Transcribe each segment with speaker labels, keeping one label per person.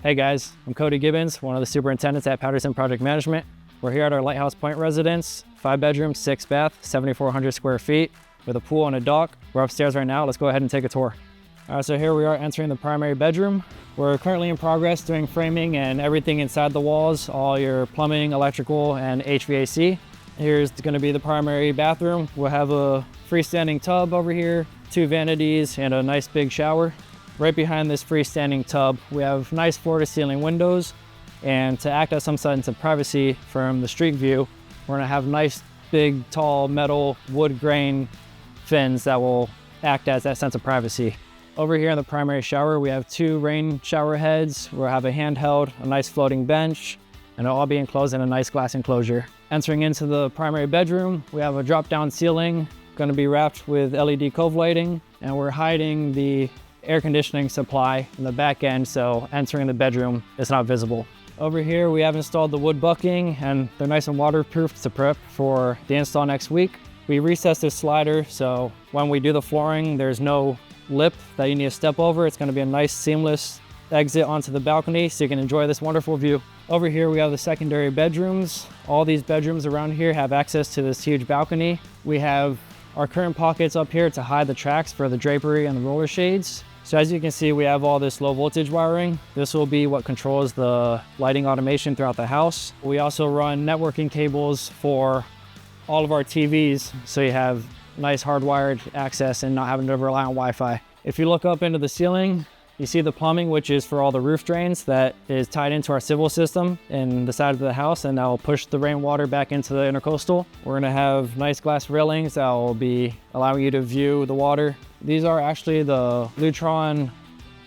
Speaker 1: Hey guys, I'm Cody Gibbons, one of the superintendents at Paterson Project Management. We're here at our Lighthouse Point residence, 5 bedrooms, 6 bath, 7,400 square feet with a pool and a dock. We're upstairs right now. Let's go ahead and take a tour. All right, so here we are entering the primary bedroom. We're currently in progress doing framing and everything inside the walls, all your plumbing, electrical, and HVAC. Here's going to be the primary bathroom. We'll have a freestanding tub over here, 2 vanities, and a nice big shower. Right behind this freestanding tub, we have nice floor-to-ceiling windows, and to act as some sense of privacy from the street view, we're gonna have nice, big, tall, metal, wood grain fins that will act as that sense of privacy. Over here in the primary shower, we have 2 rain shower heads. We'll have a handheld, a nice floating bench, and it'll all be enclosed in a nice glass enclosure. Entering into the primary bedroom, we have a drop-down ceiling, gonna be wrapped with LED cove lighting, and we're hiding the air conditioning supply in the back end, so entering the bedroom is not visible. Over here we have installed the wood bucking, and they're nice and waterproof to prep for the install next week. We recessed this slider, so when we do the flooring, there's no lip that you need to step over. It's going to be a nice seamless exit onto the balcony so you can enjoy this wonderful view. Over here we have the secondary bedrooms. All these bedrooms around here have access to this huge balcony. We have our curtain pockets up here to hide the tracks for the drapery and the roller shades. So as you can see, we have all this low voltage wiring. This will be what controls the lighting automation throughout the house. We also run networking cables for all of our TVs, so you have nice hardwired access and not having to rely on Wi-Fi. If you look up into the ceiling, you see the plumbing, which is for all the roof drains that is tied into our civil system in the side of the house, and that will push the rainwater back into the intercoastal. We're gonna have nice glass railings that will be allowing you to view the water. These are actually the Lutron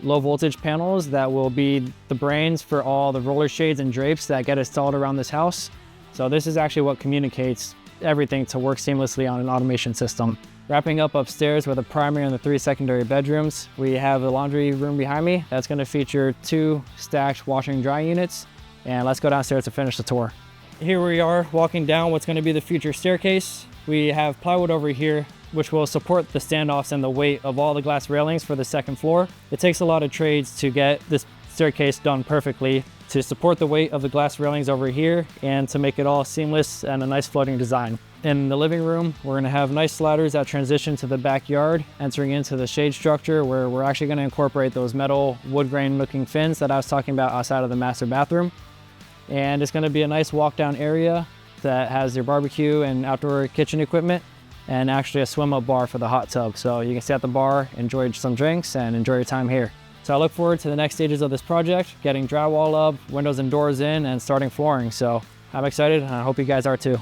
Speaker 1: low voltage panels that will be the brains for all the roller shades and drapes that get installed around this house. So this is actually what communicates everything to work seamlessly on an automation system. Wrapping up upstairs with a primary and the 3 secondary bedrooms, we have a laundry room behind me that's going to feature 2 stacked washing and dry units. And let's go downstairs to finish the tour. Here we are walking down what's going to be the future staircase. We have plywood over here, which will support the standoffs and the weight of all the glass railings for the second floor. It takes a lot of trades to get this staircase done perfectly, to support the weight of the glass railings over here and to make it all seamless and a nice floating design. In the living room, we're gonna have nice sliders that transition to the backyard, entering into the shade structure where we're actually gonna incorporate those metal wood grain looking fins that I was talking about outside of the master bathroom. And it's gonna be a nice walk down area that has your barbecue and outdoor kitchen equipment, and actually a swim up bar for the hot tub. So you can sit at the bar, enjoy some drinks, and enjoy your time here. So I look forward to the next stages of this project, getting drywall up, windows and doors in, and starting flooring. So I'm excited, and I hope you guys are too.